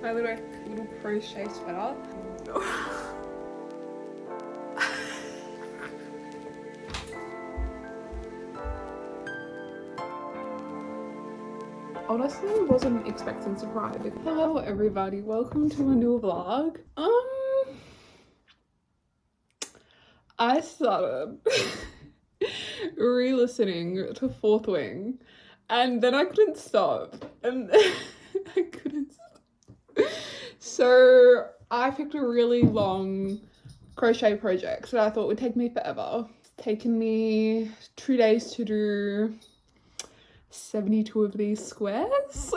My little crochet sweater. Honestly, wasn't expecting to cry. Hello everybody, welcome to a new vlog. I started re-listening to Fourth Wing and then I couldn't stop and I couldn't stop. So I picked a really long crochet project that I thought would take me forever. It's taken me 2 days to do 72 of these squares.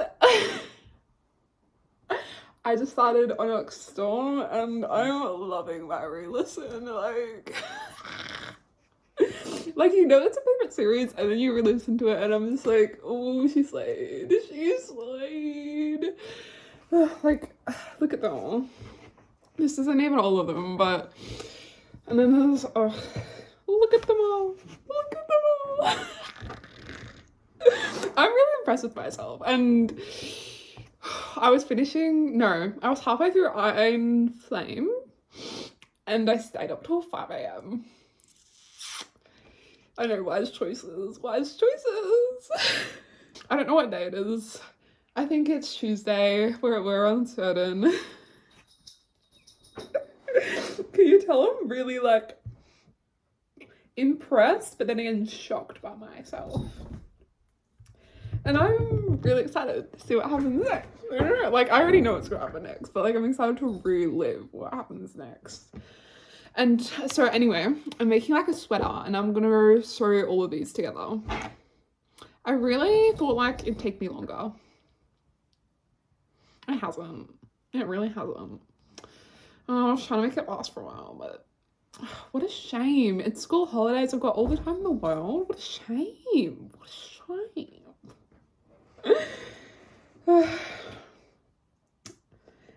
I just started Onyx Storm and I'm loving my re-listen. Like, you know it's a favorite series and then you re-listen to it and I'm just like, oh, she slayed. She slayed. Like, look at them all. This isn't even all of them, but... And then there's... Oh, look at them all. Look at them all. I'm really impressed with myself and... I was halfway through Iron Flame and I stayed up till 5 a.m. I know, wise choices. I don't know what day it is. I think it's Tuesday. We're uncertain. Can you tell I'm really like impressed, but then again shocked by myself. And I'm really excited to see what happens next. I don't know, like I already know what's gonna happen next, but like I'm excited to relive what happens next. And so anyway, I'm making like a sweater and I'm gonna sew all of these together. I really thought like it'd take me longer. It hasn't. It really hasn't. I was trying to make it last for a while, but what a shame. It's school holidays, I've got all the time in the world. What a shame. What a shame.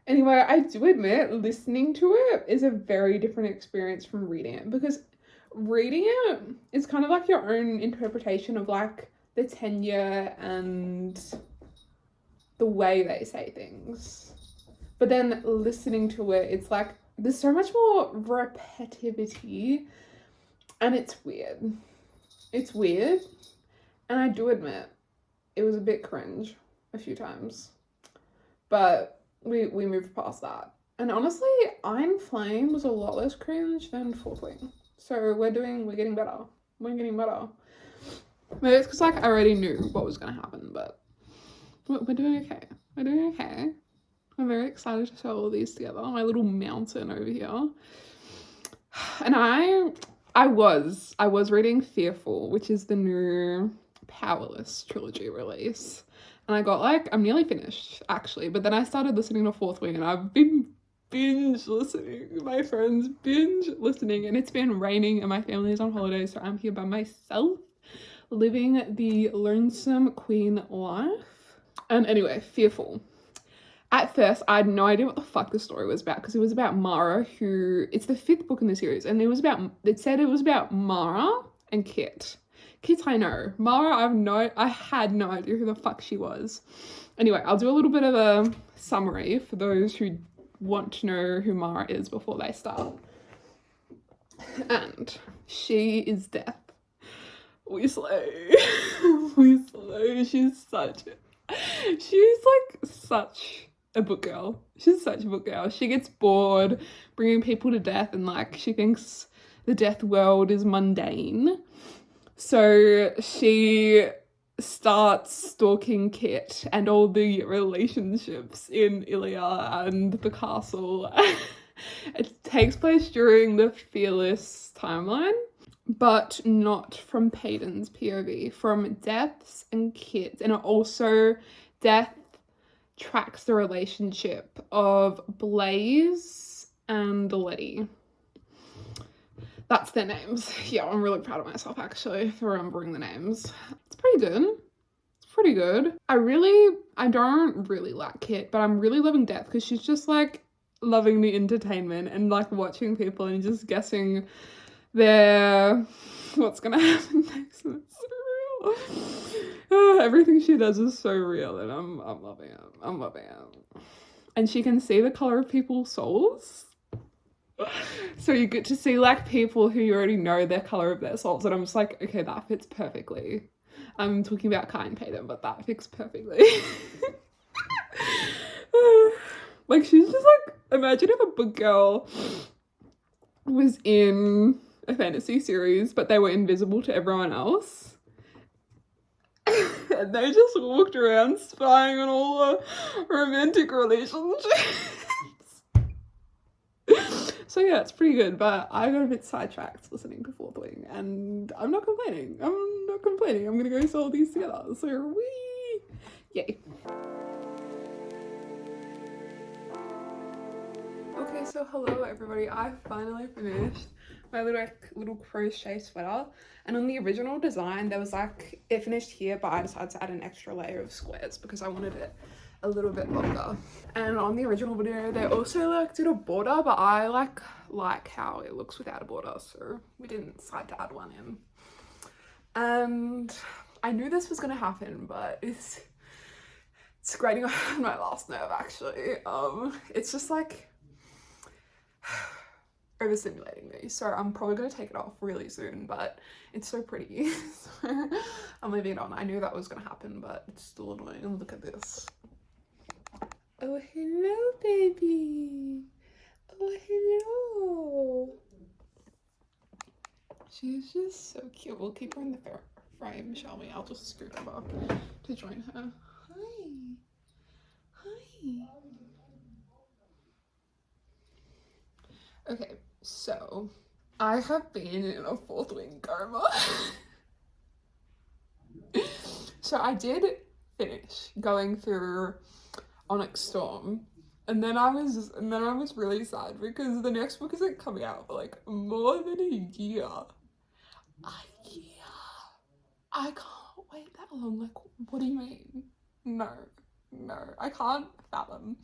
Anyway, I do admit listening to it is a very different experience from reading it, because reading it is kind of like your own interpretation of like the tenure and the way they say things. But then listening to it, it's like there's so much more repetitivity and it's weird. It's weird. And I do admit it was a bit cringe a few times, but we moved past that. And honestly, Iron Flame was a lot less cringe than Fourth Wing. So we're getting better. We're getting better. Maybe it's because like I already knew what was gonna happen, but we're doing okay. We're doing okay. I'm very excited to sew all these together. My little mountain over here. And I was reading Fearful, which is the new Powerless trilogy release. And I got like, I'm nearly finished actually, but then I started listening to Fourth Wing and I've been binge listening. My friends binge listening, and it's been raining and my family is on holiday, so I'm here by myself living the lonesome queen life. And anyway, Fearful. At first, I had no idea what the fuck the story was about, because it was about Mara, it's the 5th book in the series, and it said it was about Mara and Kit. Kit I know. Mara, I had no idea who the fuck she was. Anyway, I'll do a little bit of a summary for those who want to know who Mara is before they start. And she is death. We slay. We slay. She's like such a book girl. She's such a book girl. She gets bored bringing people to death and like she thinks the death world is mundane. So she starts stalking Kit and all the relationships in Ilia and the castle. It takes place during the Fearless timeline, but not from Peyton's POV, from Death's and Kit's. And also Death tracks the relationship of Blaze and Letty. That's their names. Yeah, I'm really proud of myself actually for remembering the names. It's pretty good. It's pretty good. I don't really like Kit, but I'm really loving Death because she's just like loving the entertainment and like watching people and just guessing what's gonna happen next. And it's so real. Everything she does is so real and I'm loving it. I'm loving it. and she can see the color of people's souls. So you get to see like people who you already know their color of their souls, and I'm just like, okay, that fits perfectly. I'm talking about Kai and Peyton, but that fits perfectly. Like, she's just like, imagine if a book girl was in a fantasy series, but they were invisible to everyone else. And they just walked around spying on all the romantic relationships. So yeah, it's pretty good, but I got a bit sidetracked listening to Fourth Wing, and I'm not complaining. I'm gonna go sew all these together. So wee! Yay. Okay, so hello everybody. I finally finished my little crochet sweater, and on the original design there was like, it finished here, but I decided to add an extra layer of squares because I wanted it a little bit longer. And on the original video they also like did a border, but I like how it looks without a border, so we didn't decide to add one in. And I knew this was gonna happen, but it's grating on my last nerve actually. It's just like overstimulating me, so I'm probably gonna take it off really soon, but it's so pretty. So I'm leaving it on. I knew that was gonna happen, but it's still annoying. And look at this. Oh hello baby, oh hello. She's just so cute. We'll keep her in the frame, shall we? I'll just scoot over to join her. Hi, hi. Okay, so I have been in a Fourth Wing coma. So I did finish going through Onyx Storm, and then I was really sad because the next book isn't coming out for like more than a year. I can't wait that long. Like, what do you mean? No, I can't fathom.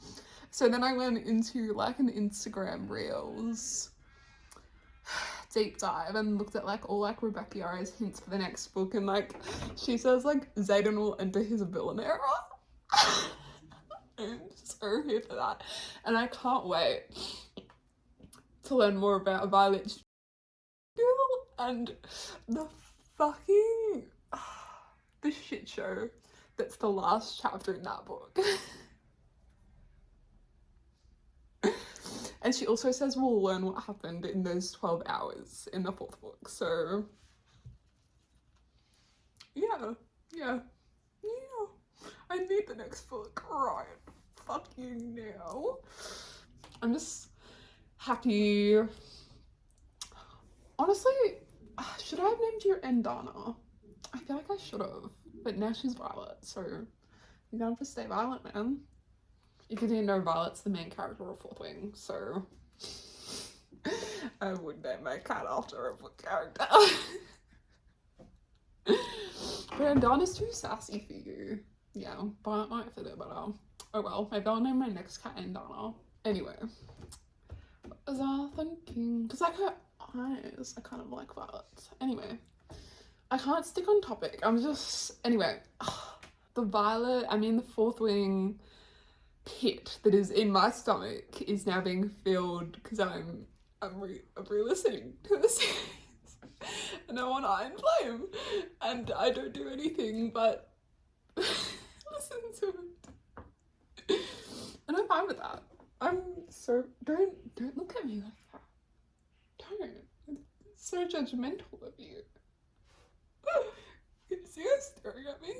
So then I went into like an Instagram Reels deep dive and looked at like all like Rebecca Yarrow's hints for the next book, and like she says like Xaden will enter his villain era. I'm so here for that, and I can't wait to learn more about Violet's and the fucking the shit show that's the last chapter in that book. And she also says we'll learn what happened in those 12 hours in the fourth book. So yeah. I need the next book right fucking now. I'm just happy. Honestly, should I have named you Endana? I feel like I should have, but now she's Violet, so you're gonna have to stay Violet, man. If you didn't know, Violet's the main character of Fourth Wing, so I would name my cat after a book character. But Endana's too sassy for you. Yeah, Violet might fit it better. Oh well, maybe I'll name my next cat Endana. Anyway, what was I thinking? Because like her eyes, I kind of like Violet. Anyway, I can't stick on topic. Anyway, the Fourth Wing pit that is in my stomach is now being filled because I'm re-listening to the series. And I'm on Iron Flame, and I don't do anything but listen to it, and I'm fine with that. Don't look at me like that. Don't. It's so judgmental of you. You see her staring at me.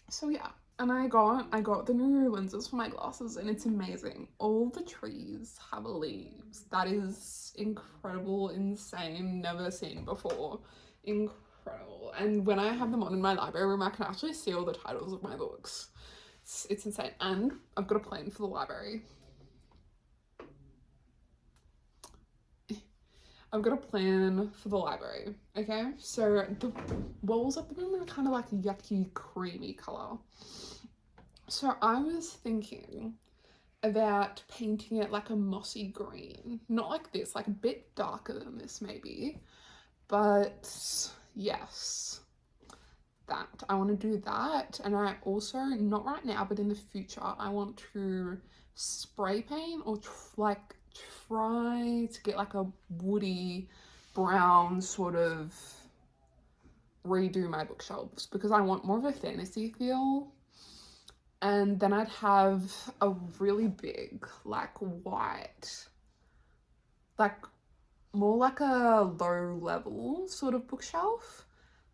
So yeah, and I got the new lenses for my glasses, and it's amazing. All the trees have leaves. That is incredible, insane, never seen before. Incredible. And when I have them on in my library room, I can actually see all the titles of my books. It's insane. And I've got a plan for the library. Okay? So the walls at the moment are kind of like a yucky, creamy colour. So I was thinking about painting it like a mossy green. Not like this, like a bit darker than this maybe. But yes. that. I want to do that, and I also, not right now, but in the future, I want to spray paint or like try to get like a woody brown sort of redo my bookshelves, because I want more of a fantasy feel. And then I'd have a really big like white, like more like a low level sort of bookshelf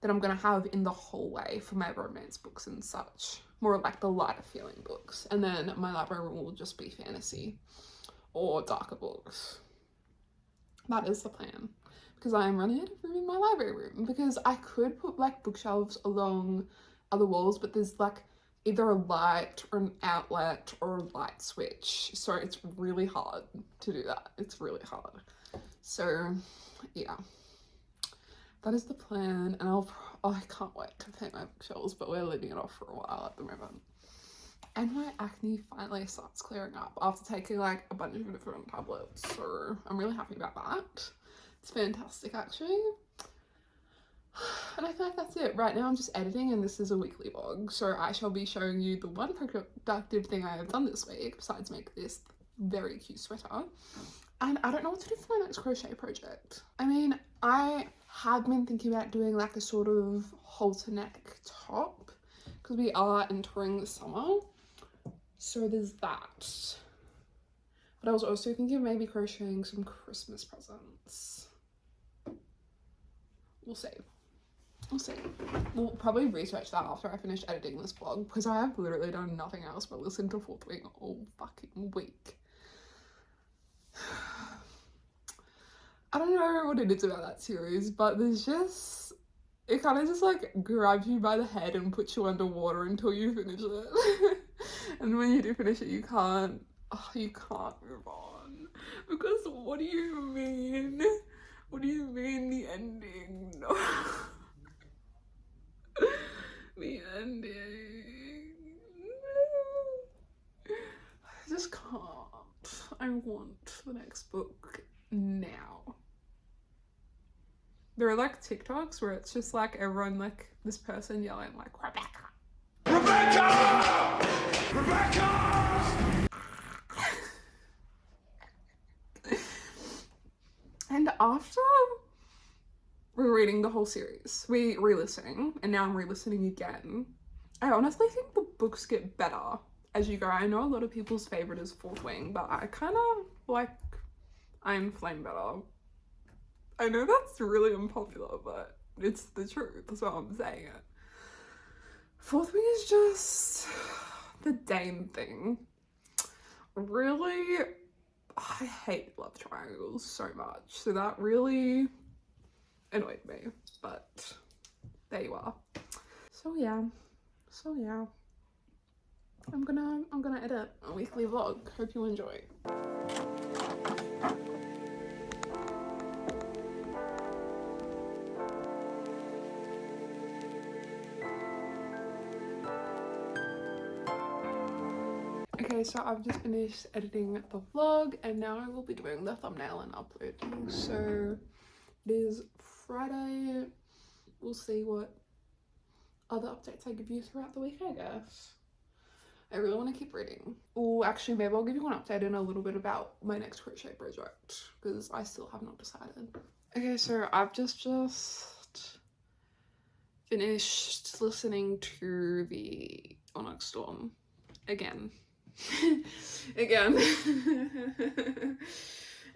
that I'm gonna have in the hallway for my romance books and such, more like the lighter feeling books, and then my library room will just be fantasy or darker books. That is the plan, because I am running out of room in my library room, because I could put like bookshelves along other walls, but there's like either a light or an outlet or a light switch, so it's really hard to do that. It's really hard. So yeah, that is the plan, and I can't wait to paint my bookshelves, but we're leaving it off for a while at the moment. And my acne finally starts clearing up after taking like a bunch of different tablets, so I'm really happy about that. It's fantastic actually. And I feel like that's it. Right now I'm just editing, and this is a weekly vlog, so I shall be showing you the one productive thing I have done this week besides make this very cute sweater. And I don't know what to do for my next crochet project. I mean, I have been thinking about doing like a sort of halter neck top, because we are entering the summer, so there's that. But I was also thinking of maybe crocheting some Christmas presents. We'll see. We'll see. We'll probably research that after I finish editing this vlog, because I have literally done nothing else but listen to Fourth Wing all fucking week. I don't know what it is about that series, but there's just, it kind of just like grabs you by the head and puts you underwater until you finish it. And when you do finish it, you can't move on, because what do you mean? What do you mean the ending? No. The ending. No. I just can't. I want the next book now. There are like TikToks where it's just like everyone, like this person yelling like Rebecca, Rebecca, Rebecca. And after rereading the whole series, re-listening, and now I'm re-listening again, I honestly think the books get better as you go. I know a lot of people's favorite is Fourth Wing, but I kind of like I'm Flame better. I know that's really unpopular, but it's the truth, that's why I'm saying it. Fourth Wing is just the Dane thing. Really, I hate love triangles so much, so that really annoyed me, but there you are. So yeah, I'm gonna edit a weekly vlog. Hope you enjoy. Okay, so I've just finished editing the vlog, and now I will be doing the thumbnail and uploading. So it is Friday. We'll see what other updates I give you throughout the week, I guess. I really want to keep reading. Oh, actually, maybe I'll give you an update in a little bit about my next crochet project, because I still have not decided. Okay, so I've just finished listening to the Onyx Storm again. Again.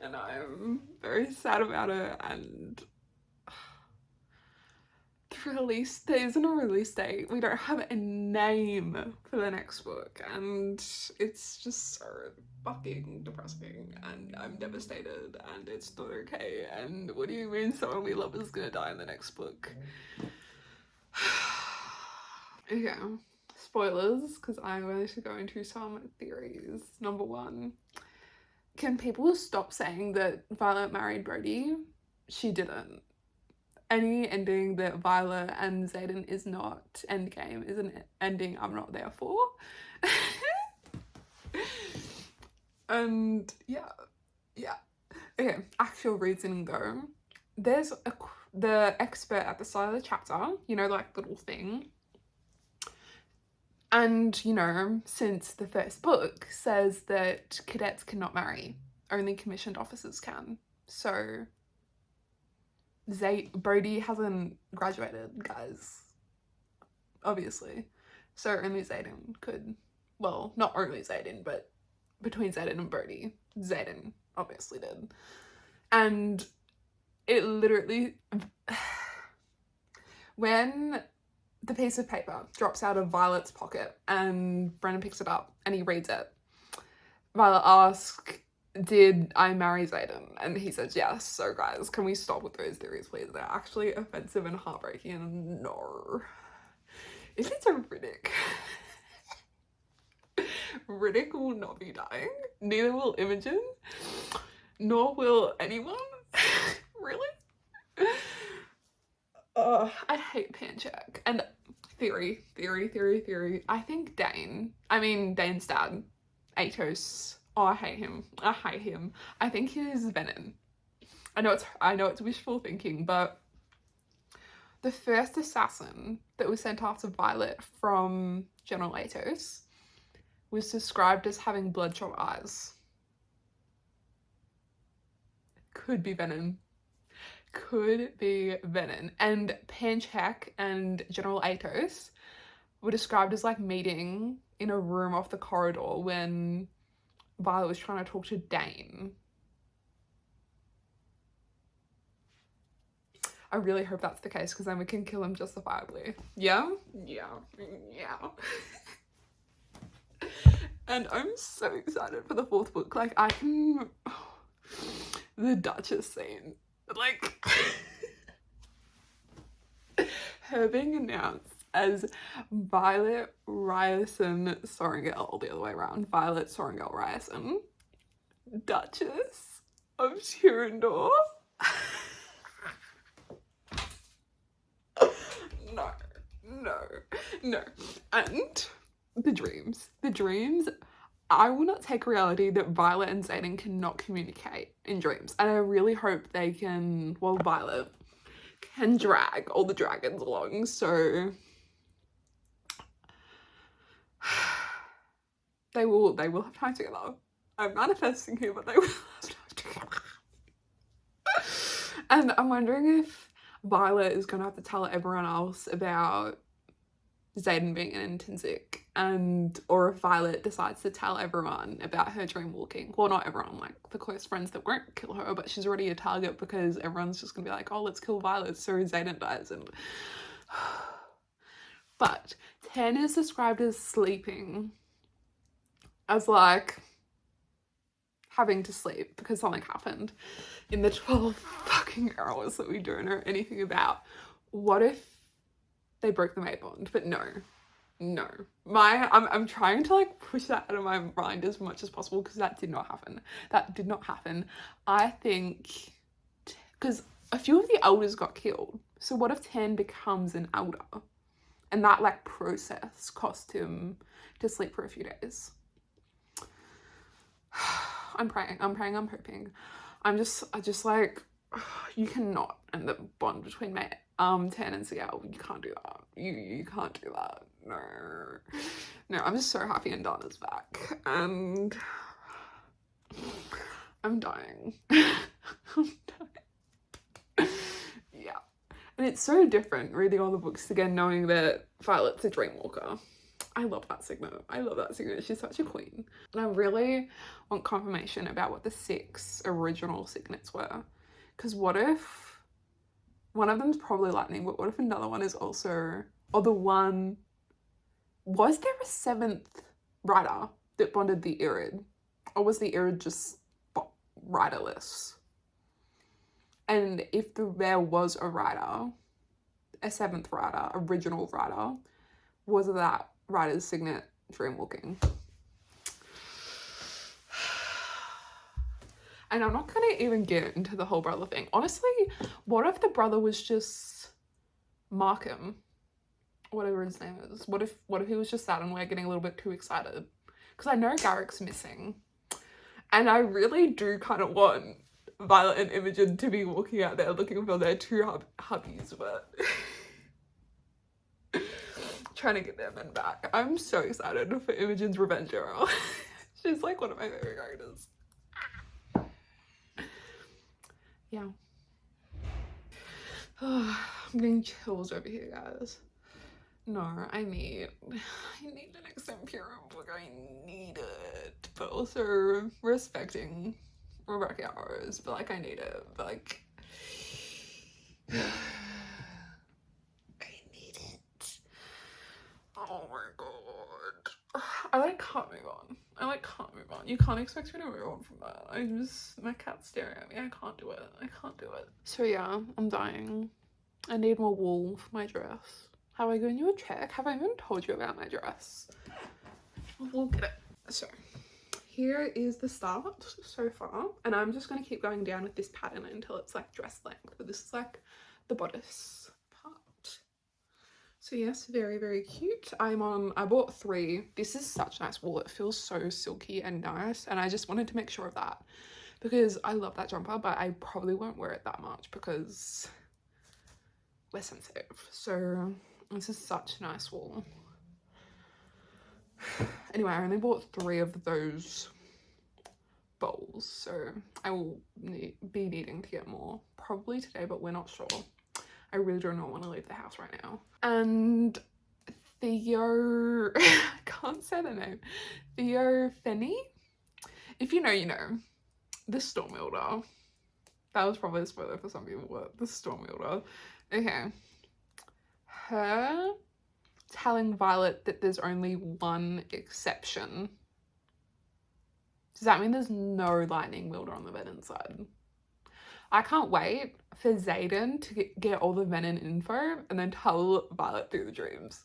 And I'm very sad about it, and the release, there isn't a release date. We don't have a name for the next book, and it's just so fucking depressing, and I'm devastated, and it's not okay. And what do you mean someone we love is gonna die in the next book? Okay, spoilers, because I'm going to go into some theories. Number one, can people stop saying that Violet married Brody? She didn't. Any ending that Violet and Xaden is not endgame is an ending I'm not there for. And yeah. Okay, actual reasoning though. There's the expert at the start of the chapter, you know, like little thing. And, you know, since the first book says that cadets cannot marry, only commissioned officers can. So Bodhi hasn't graduated, guys, obviously. So only Xaden could, well, not only Xaden, but between Xaden and Bodhi, Xaden obviously did. And it literally, when the piece of paper drops out of Violet's pocket and Brennan picks it up and he reads it, Violet asks, did I marry Xaden? And he says yes. So guys, can we stop with those theories, please? They're actually offensive and heartbreaking, and no. If it's a Riddick, Riddick will not be dying. Neither will Imogen, nor will anyone. Really? I hate Panchak. And theory. I think Dane's dad, Atos. Oh, I hate him. I think he's Venom. I know it's wishful thinking, but the first assassin that was sent after Violet from General Atos was described as having bloodshot eyes. Could be Venom. And Panchak and General Atos were described as like meeting in a room off the corridor when Violet was trying to talk to Dane. I really hope that's the case, because then we can kill him justifiably. Yeah. And I'm so excited for the fourth book. Like, the Duchess scene. Like, her being announced as Violet Ryerson Sorrentgale, the other way around, Violet Sorrentgale Ryerson, Duchess of Tyrrendor. No. And the dreams. I will not take reality that Violet and Xaden cannot communicate in dreams. And I really hope they can, well, Violet can drag all the dragons along, so they will have time together. I'm manifesting here, but they will have time together. And I'm wondering if Violet is gonna have to tell everyone else about Xaden being an intrinsic, or if Violet decides to tell everyone about her dream walking. Well, not everyone, like the close friends that won't kill her, but she's already a target because everyone's just gonna be like, oh, let's kill Violet so Xaden dies. And but Ten is described as sleeping, as like having to sleep because something happened in the 12 fucking hours that we don't know anything about. What if they broke the mate bond? But no. I'm trying to like push that out of my mind as much as possible, because that did not happen. I think, because a few of the elders got killed. So what if Ten becomes an elder? And that like process cost him to sleep for a few days. I'm praying, I'm hoping. I just like, you cannot end the bond between Tan and Ciel. You can't do that. You can't do that. No, I'm just so happy Indana's back, and I'm dying. Yeah. And it's so different reading all the books again, knowing that Violet's a dreamwalker. I love that Signet. She's such a queen. And I really want confirmation about what the 6 original Signets were. Because what if one of them's probably Lightning, but what if another one is also, or the one, was there a 7th rider that bonded the Irid? Or was the Irid just riderless? And if there was a rider, a 7th rider, original rider, was that rider's Signet dreamwalking? And I'm not gonna even get into the whole brother thing. Honestly, what if the brother was just Markham? Whatever his name is. What if he was just that and we're getting a little bit too excited? Because I know Garrick's missing. And I really do kind of want Violet and Imogen to be walking out there looking for their two hubbies, but trying to get their men back. I'm so excited for Imogen's revenge era. She's like one of my favorite characters. Yeah. I'm getting chills over here, guys. No, I need the next empyrean book. I need it, but also respecting Rebecca hours. But like, I need it. But like, I need it. Oh my god, I can't move on. Can't move on. You can't expect me to move on from that. My cat's staring at me. I can't do it. So yeah, I'm dying. I need more wool for my dress. Have I given you a check? Have I even told you about my dress? We'll get it. So here is the start so far, and I'm just going to keep going down with this pattern until it's like dress length, but this is like the bodice part. So yes, very, very cute. I bought 3. This is such nice wool. It feels so silky and nice, and I just wanted to make sure of that because I love that jumper, but I probably won't wear it that much because we're sensitive. So this is such nice wool. Anyway, I only bought 3 of those bowls, so I will be needing to get more probably today, but we're not sure. I really do not want to leave the house right now. And Theo, I can't say the name, Theo Fenny, if you know, you know, the Storm Wielder. That was probably a spoiler for some people, but the Storm Wielder. Okay. Her telling Violet that there's only one exception. Does that mean there's no lightning wielder on the Venom side? I can't wait for Xaden to get all the Venom info and then tell Violet through the dreams.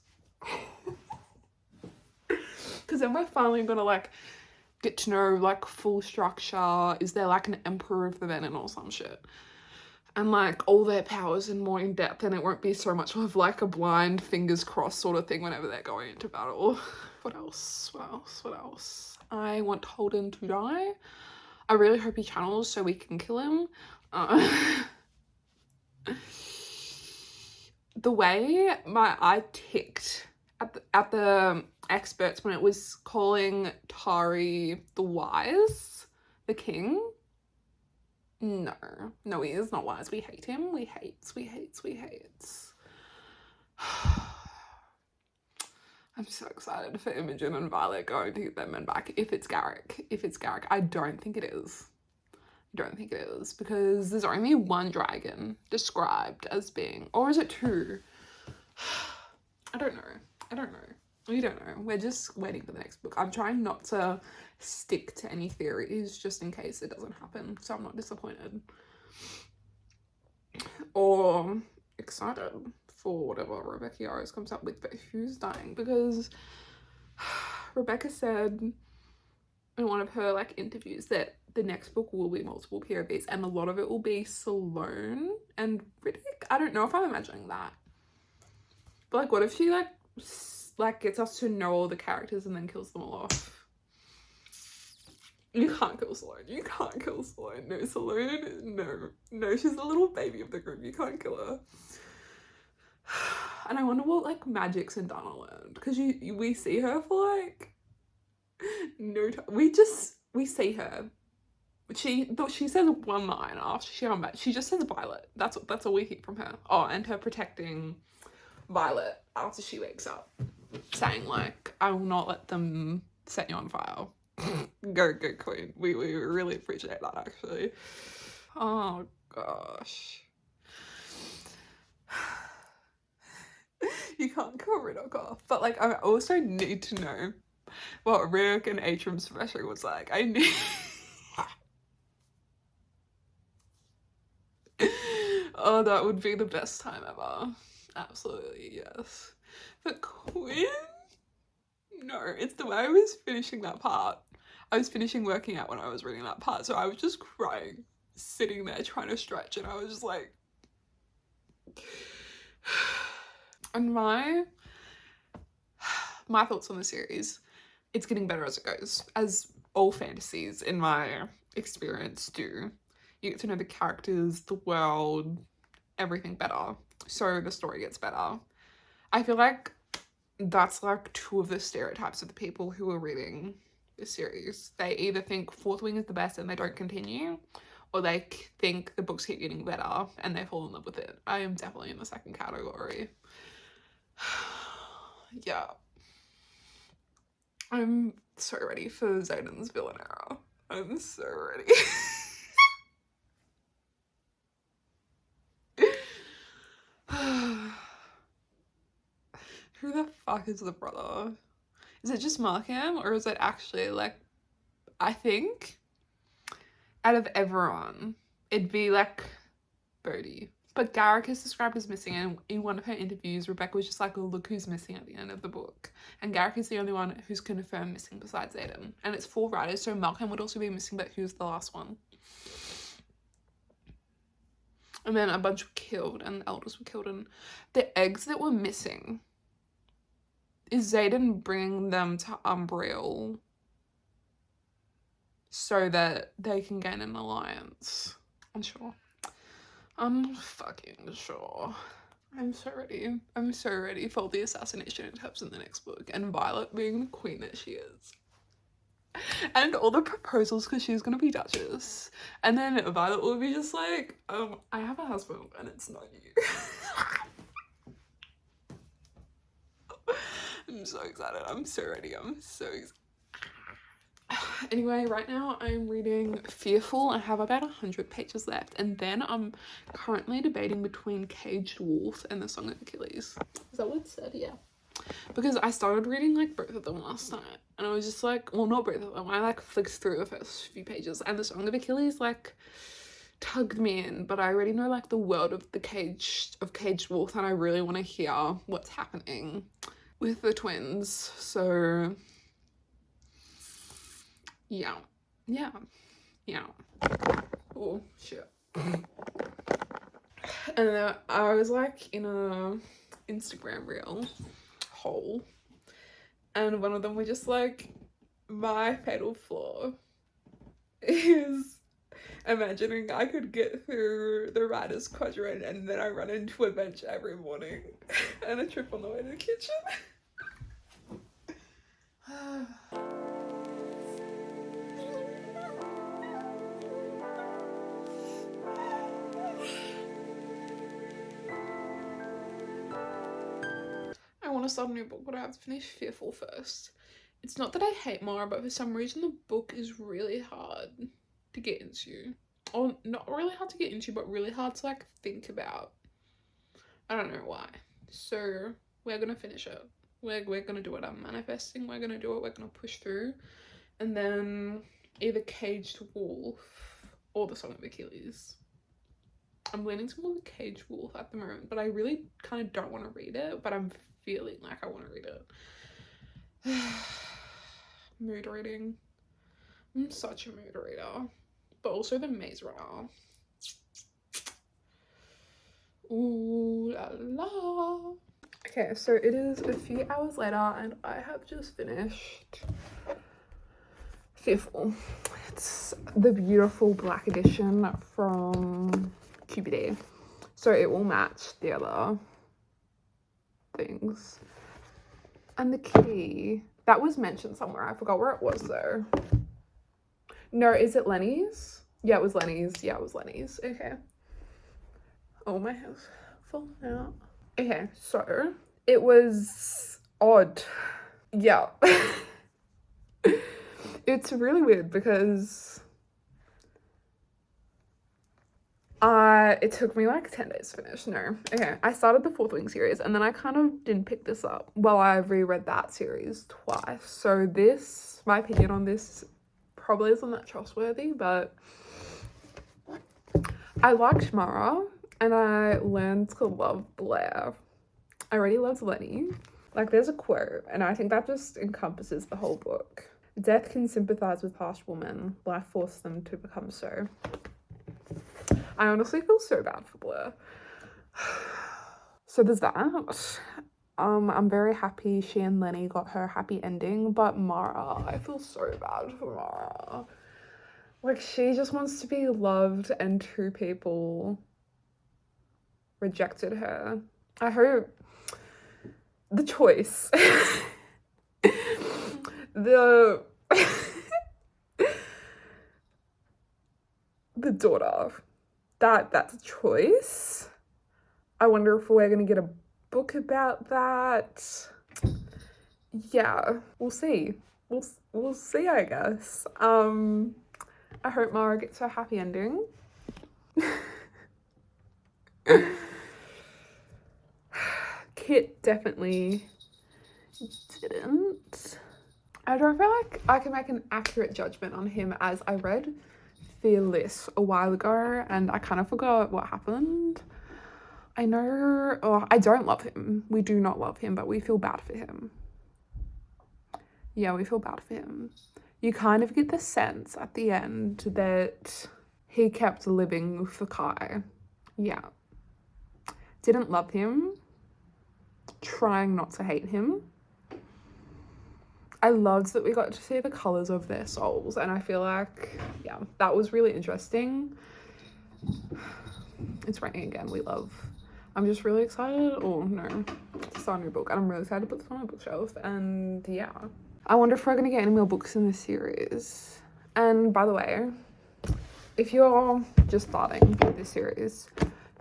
Because then we're finally gonna like get to know like full structure. Is there like an Emperor of the Venom or some shit? And like all their powers and more in depth, and it won't be so much of like a blind fingers crossed sort of thing whenever they're going into battle. What else? I want Holden to die. I really hope he channels so we can kill him. The way my eye ticked at the experts when it was calling Tari the wise, the king. No, he is not wise. We hate him. We hates. I'm so excited for Imogen and Violet going to get their men back. If it's Garrick. I don't think it is. Because there's only one dragon described as being, or is it 2? I don't know. We don't know. We're just waiting for the next book. I'm trying not to stick to any theories just in case it doesn't happen, so I'm not disappointed or excited for whatever Rebecca Yarros comes up with. But who's dying? Because Rebecca said in one of her like interviews that the next book will be multiple POVs and a lot of it will be Sloane and Riddick. I don't know if I'm imagining that, but like what if she like gets us to know all the characters and then kills them all off? You can't kill Sloane. No, Sloane, no, she's the little baby of the group. You can't kill her. And I wonder what like magics in Dana learned, because we see her for like no time. We see her. She says one line after she comes back. She just says Violet. That's all we hear from her. Oh, and her protecting Violet after she wakes up, saying like, I will not let them set you on fire. Go queen. We really appreciate that actually. Oh gosh. You can't kill Riddick off, but like I also need to know what Riddick and Atrium's special was like. I need oh, that would be the best time ever. Absolutely, yes. But Quinn? No, it's the way I was finishing that part. I was finishing working out when I was reading that part, so I was just crying, sitting there trying to stretch, and I was just like... And my thoughts on the series, it's getting better as it goes, as all fantasies in my experience do. You get to know the characters, the world, everything better. So the story gets better. I feel like that's like two of the stereotypes of the people who are reading the series. They either think Fourth Wing is the best and they don't continue, or they think the books keep getting better and they fall in love with it. I am definitely in the second category. Yeah. I'm so ready for Zayden's villain era. I'm so ready. Who the fuck is the brother? Is it just Markham, or is it actually, like, I think out of everyone, it'd be like Bodhi. But Garrick is described as missing, and in one of her interviews, Rebecca was just like, oh, look who's missing at the end of the book. And Garrick is the only one who's confirmed missing besides Aiden. And it's 4 writers, so Malcolm would also be missing, but who's the last one? And then a bunch were killed, and the elders were killed, and the eggs that were missing, is Xaden bringing them to Umbriel so that they can gain an alliance? Unsure. I'm fucking sure. I'm so ready. I'm so ready for all the assassination attempts in the next book, and Violet being the queen that she is. And all the proposals, because she's gonna be Duchess. And then Violet will be just like, I have a husband and it's not you. I'm so excited. I'm so ready. I'm so excited. Anyway, right now I'm reading Fearful. I have about 100 pages left, and then I'm currently debating between Caged Wolf and The Song of Achilles. Is that what it said? Yeah. Because I started reading like both of them last night, and I was just like, well, not both of them. I like flicked through the first few pages, and The Song of Achilles like tugged me in, but I already know like the world of the Caged Wolf, and I really want to hear what's happening with the twins. So yeah. Oh shit. And then I was like in a Instagram reel hole, and one of them were just like, my fatal flaw is imagining I could get through the writer's quadrant and then I run into a bench every morning and a trip on the way to the kitchen. I want to start a new book, but I have to finish Fearful first. It's not that I hate Mara, but for some reason the book is really hard to get into. Or not really hard to get into, but really hard to like think about. I don't know why. So we're gonna finish it. We're gonna do it. I'm manifesting. We're gonna do it. We're gonna push through. And then either Caged Wolf or The Song of Achilles. I'm leaning towards the Caged Wolf at the moment, but I really kind of don't want to read it, but I'm feeling like I want to read it. Mood reading. I'm such a mood reader, but also the Maze Runner. Ooh la la. Okay, so it is a few hours later and I have just finished Fearful. It's the beautiful black edition from QBD, so it will match the other things. And the kitty, that was mentioned somewhere. I forgot where it was though. No, is it Lenny's? Yeah, it was Lenny's. Yeah, it was Lenny's. Okay. Oh, my hair's falling out. Okay, so it was odd. Yeah. It's really weird because it took me like 10 days to finish. No. Okay, I started the Fourth Wing series and then I kind of didn't pick this up. Well, I reread that series twice. So this, my opinion on this probably isn't that trustworthy, but I liked Mara and I learned to love Blair. I already loved Lenny. Like, there's a quote, and I think that just encompasses the whole book. Death can sympathize with harsh women. Life forced them to become so. I honestly feel so bad for Blair. So there's that. I'm very happy she and Lenny got her happy ending, but Mara, I feel so bad for Mara. Like, she just wants to be loved, and two people rejected her. I hope the choice, the the daughter, that's a choice. I wonder if we're gonna get a book about that. Yeah, we'll see. We'll see, I guess. I hope Mara gets her happy ending. Kit definitely didn't. I don't feel like I can make an accurate judgment on him, as I read Fearless a while ago and I kind of forgot what happened. I know, I don't love him. We do not love him, but we feel bad for him. Yeah, we feel bad for him. You kind of get the sense at the end that he kept living for Kai. Yeah. Didn't love him. Trying not to hate him. I loved that we got to see the colours of their souls, and I feel like, yeah, that was really interesting. It's raining again, we love. I'm just really excited. Oh no, it's a new book, and I'm really excited to put this on my bookshelf, and yeah. I wonder if we're gonna get any more books in this series. And by the way, if you're just starting this series,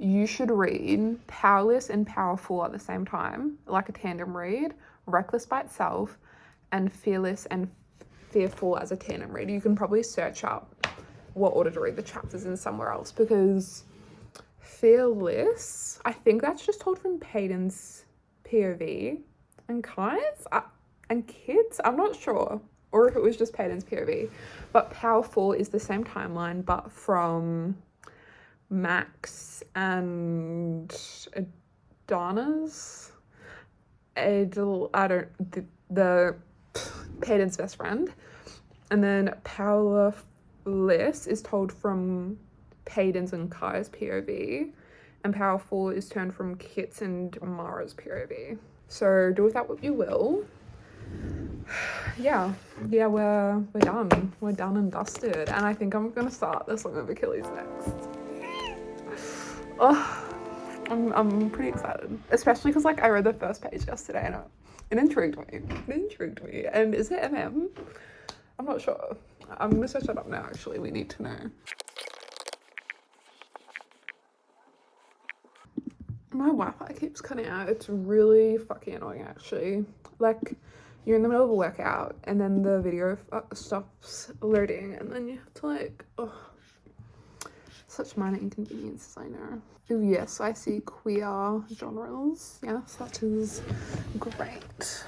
you should read Powerless and Powerful at the same time, like a tandem read, Reckless by itself, and Fearless and Fearful as a tandem read. You can probably search up what order to read the chapters in somewhere else, because Fearless, I think that's just told from Peyton's POV, and Kai's and Kit's, I'm not sure, or if it was just Peyton's POV. But Powerful is the same timeline, but from Max and Adana's, the Peyton's best friend. And then Powerless is told from Peyton's and Kai's POV, and Powerful is turned from Kit's and Mara's POV. So do with that what you will. Yeah, we're done. We're done and dusted. And I think I'm gonna start the Song of Achilles next. Oh, I'm pretty excited, especially because like I read the first page yesterday and it intrigued me. And is it MM? I'm not sure. I'm gonna search that up now. Actually, we need to know. My Wi-Fi keeps cutting out. It's really fucking annoying, actually. Like, you're in the middle of a workout and then the video stops loading, and then you have to like, oh, such minor inconveniences, I know. Oh yes, I see queer genres. Yes, that is great.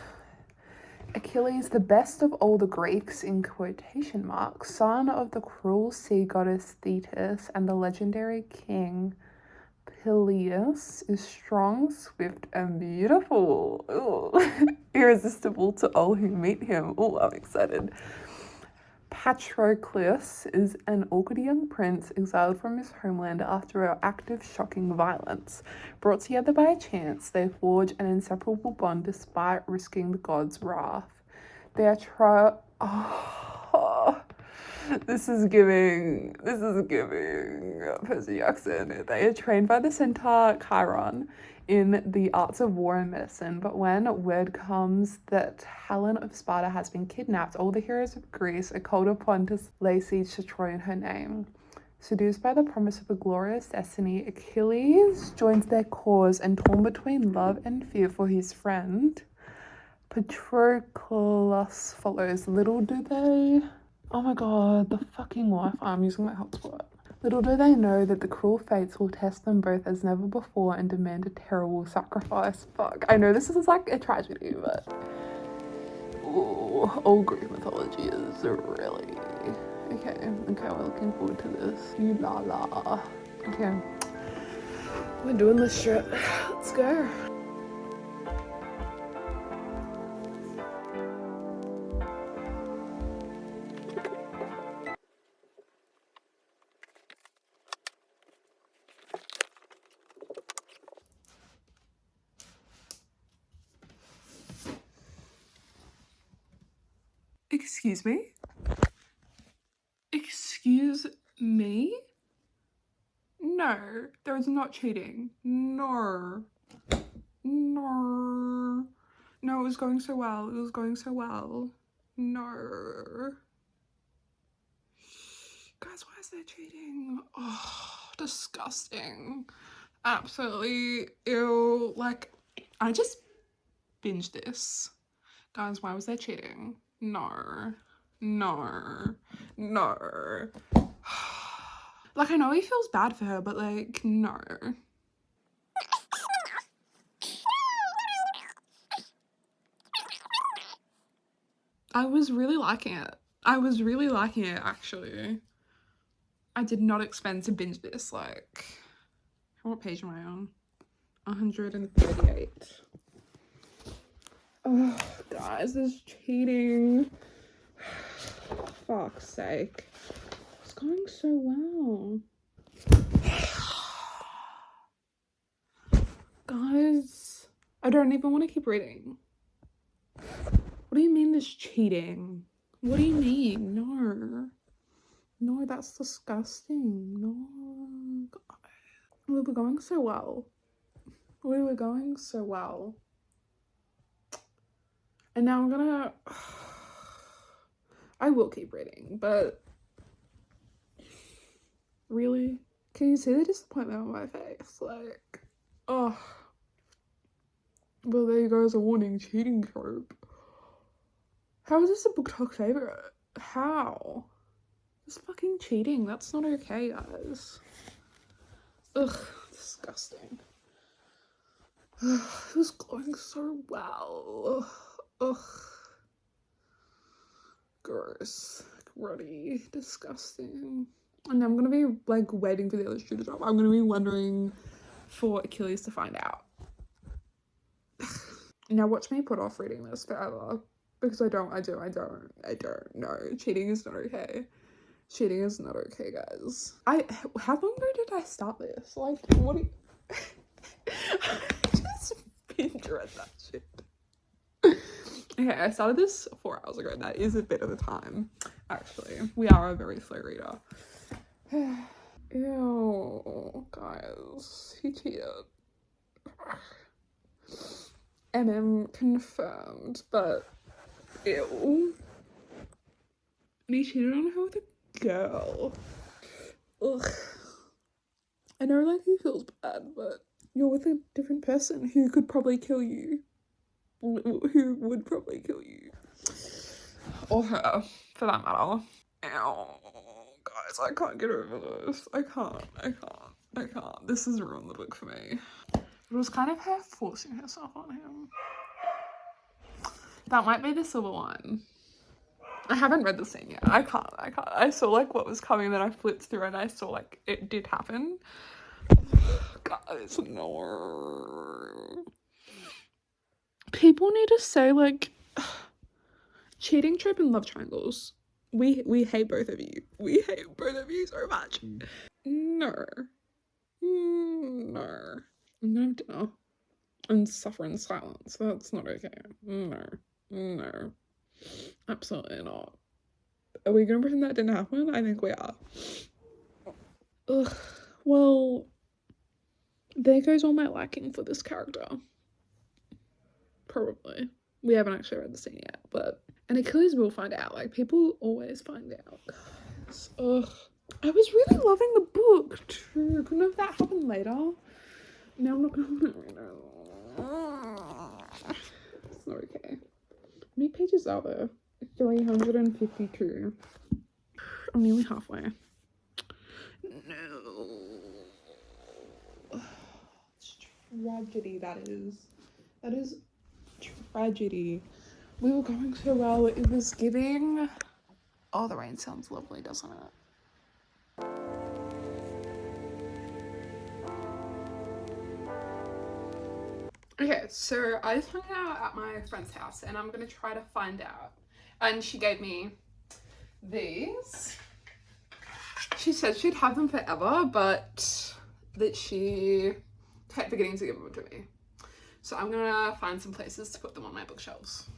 Achilles, the best of all the Greeks in quotation marks, son of the cruel sea goddess Thetis and the legendary king Peleus, is strong, swift, and beautiful. Ooh. Irresistible to all who meet him. Oh, I'm excited. Patroclus is an awkward young prince exiled from his homeland after an act of shocking violence. Brought together by chance, they forge an inseparable bond despite risking the gods' wrath. They are this is giving Percy Jackson. They are trained by the centaur Chiron in the arts of war and medicine, but when word comes that Helen of Sparta has been kidnapped, all the heroes of Greece are called upon to lay siege to Troy in her name. Seduced by the promise of a glorious destiny, Achilles joins their cause, and torn between love and fear for his friend, Patroclus follows. Little do they... Oh my god, the fucking Wi-Fi. I'm using my hotspot. Little do they know that the cruel fates will test them both as never before and demand a terrible sacrifice. Fuck. I know this is like a tragedy, but... Ooh, all Greek mythology is really... Okay, we're looking forward to this. You la la. Okay. We're doing this shit. Let's go. Excuse me? Excuse me? No, there is not cheating. No. No. No, it was going so well. It was going so well. No. Guys, why is there cheating? Oh, disgusting. Absolutely ew. Like, I just binged this. Guys, why was there cheating? No. No. No. Like, I know he feels bad for her, but like, no. I was really liking it. I was really liking it, actually. I did not expect to binge this. Like, what page am I on? 138. Oh, guys, this is cheating. Fuck's sake. It's going so well. Guys, I don't even want to keep reading. What do you mean this cheating? What do you mean? No. No, that's disgusting. No. God. We were going so well. We were going so well. And now I'm gonna... I will keep reading, but... Really? Can you see the disappointment on my face? Like, oh. Well, there you go as a warning, cheating trope. How is this a book talk favorite? How? It's fucking cheating. That's not okay, guys. Ugh, disgusting. Ugh, it was going so well. Ugh. Gross. Grotty. Disgusting. And I'm gonna be like waiting for the other shoe to drop. I'm gonna be wondering for Achilles to find out. Now watch me put off reading this forever. Because I don't know. Cheating is not okay. Cheating is not okay, guys. How long ago did I start this? Like, what do you... I just binge read that shit. Okay, I started this 4 hours ago. That is a bit of a time, actually. We are a very slow reader. Ew, guys. He cheated. Confirmed, but ew. And he cheated on her with a girl. Ugh. I know, like, he feels bad, but you're with a different person who could probably kill you. Who would probably kill you. Or her, for that matter. Ew. Guys, I can't get over this. I can't. This has ruined the book for me. It was kind of her forcing herself on him. That might be the silver one. I haven't read the scene yet. I can't. I saw like what was coming, then I flipped through and I saw like it did happen. Guys, no. People need to say like cheating trope and love triangles. We hate both of you. We hate both of you so much. No. No. I'm gonna have dinner and suffer in silence. That's not okay. No. Absolutely not. Are we gonna pretend that didn't happen? I think we are. Ugh. Well, there goes all my liking for this character. Probably. We haven't actually read the scene yet, but... And Achilles will find out. Like, people always find out. Guys. Ugh. I was really loving the book, too. Couldn't have that happened later? Now I'm not gonna read it. It's not okay. How many pages are there? 352. I'm nearly halfway. No. It's tragedy, that is. That is tragedy. We were going so well. It was giving... Oh, the rain sounds lovely, doesn't it? Okay, so I just hung out at my friend's house and I'm gonna try to find out. And she gave me these. She said she'd have them forever, but that she kept forgetting to give them to me. So I'm gonna find some places to put them on my bookshelves.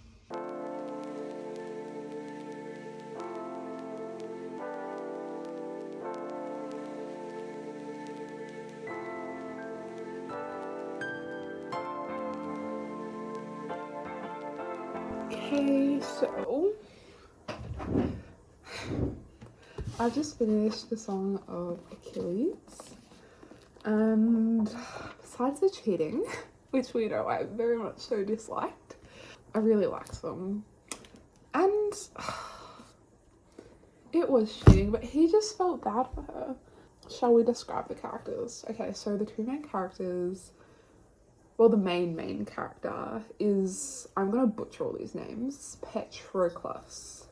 Okay, so I just finished the Song of Achilles, and besides the cheating, which we know I very much so disliked, I really liked them. And it was cheating, but he just felt bad for her. Shall we describe the characters? Okay, so the two main characters, well, the main character is, I'm gonna butcher all these names, Patroclus.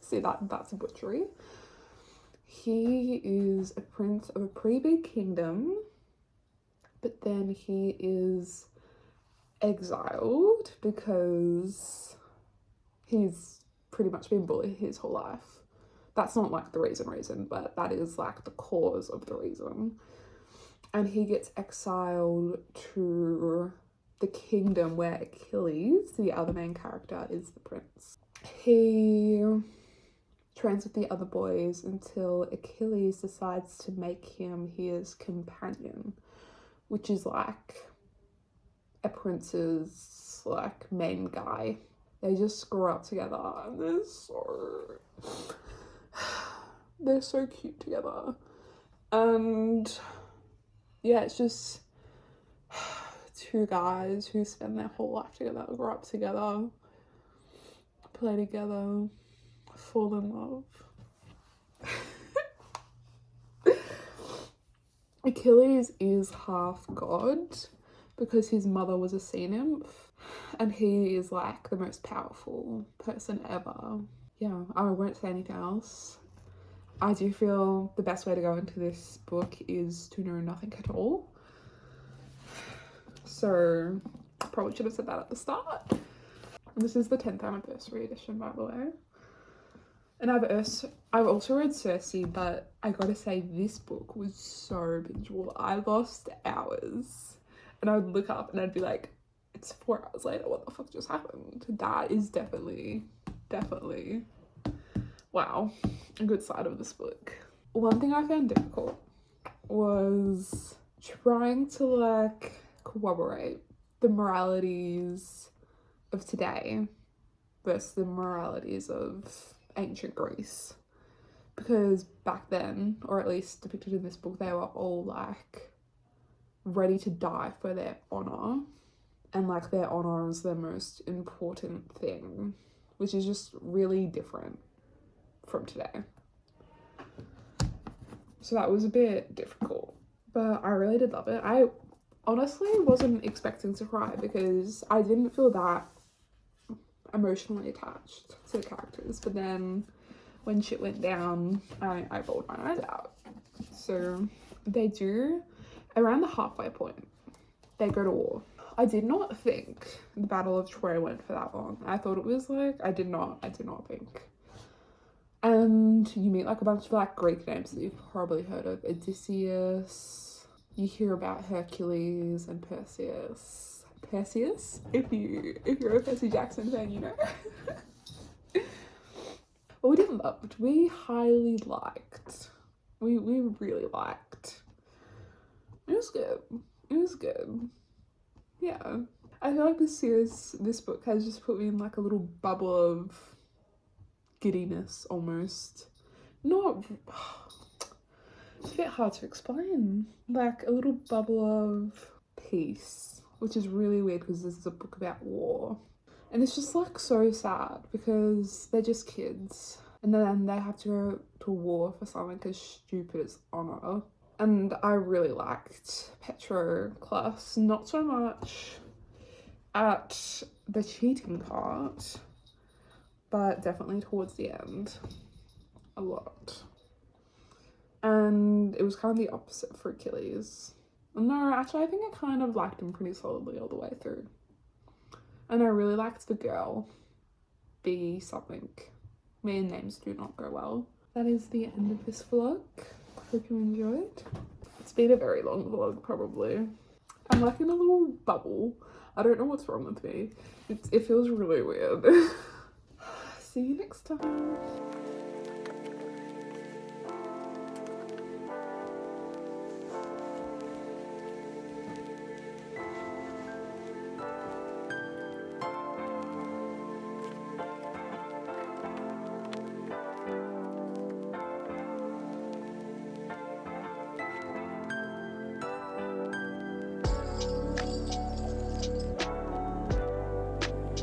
See, that's a butchery. He is a prince of a pretty big kingdom, but then he is exiled because he's pretty much been bullied his whole life. That's not like the reason, but that is like the cause of the reason. And he gets exiled to the kingdom where Achilles, the other main character, is the prince. He trains with the other boys until Achilles decides to make him his companion, which is like a prince's like main guy. They just grow up together and they're so cute together. And yeah, it's just two guys who spend their whole life together, grow up together, play together, fall in love. Achilles is half god because his mother was a sea nymph, and he is like the most powerful person ever. Yeah, I won't say anything else. I do feel the best way to go into this book is to know nothing at all. So probably should have said that at the start. This is the 10th anniversary edition, by the way. And I've also read Circe, but I gotta say this book was so bingeable. I lost hours, and I would look up and I'd be like, it's 4 hours later, what the fuck just happened? That is definitely wow, a good side of this book. One thing I found difficult was trying to like corroborate the moralities of today versus the moralities of ancient Greece, because back then, or at least depicted in this book, they were all like ready to die for their honor, and like their honor is their most important thing, which is just really different from today. So that was a bit difficult, but I really did love it. I honestly wasn't expecting to cry because I didn't feel that emotionally attached to the characters, but then when shit went down, I rolled my eyes out. So they do, around the halfway point, they go to war. I did not think the Battle of Troy went for that long. I thought it was like, I did not think. And you meet like a bunch of like Greek names that you've probably heard of. Odysseus, you hear about Hercules and Perseus. If you're a Percy Jackson fan, you know. But we didn't love it. We highly liked. We really liked. It was good. Yeah. I feel like this book has just put me in like a little bubble of giddiness almost. Not, it's a bit hard to explain. Like a little bubble of peace, which is really weird because this is a book about war. And it's just like so sad because they're just kids and then they have to go to war for something as stupid as honor. And I really liked Patroclus, not so much at the cheating part, but definitely towards the end a lot. And it was kind of the opposite for Achilles. No, actually I think I kind of liked him pretty solidly all the way through. And I really liked the girl, B something. Me and names do not go well. That is the end of this vlog. Hope you enjoyed. It's been a very long vlog probably. I'm like in a little bubble. I don't know what's wrong with me. It feels really weird. See you next time.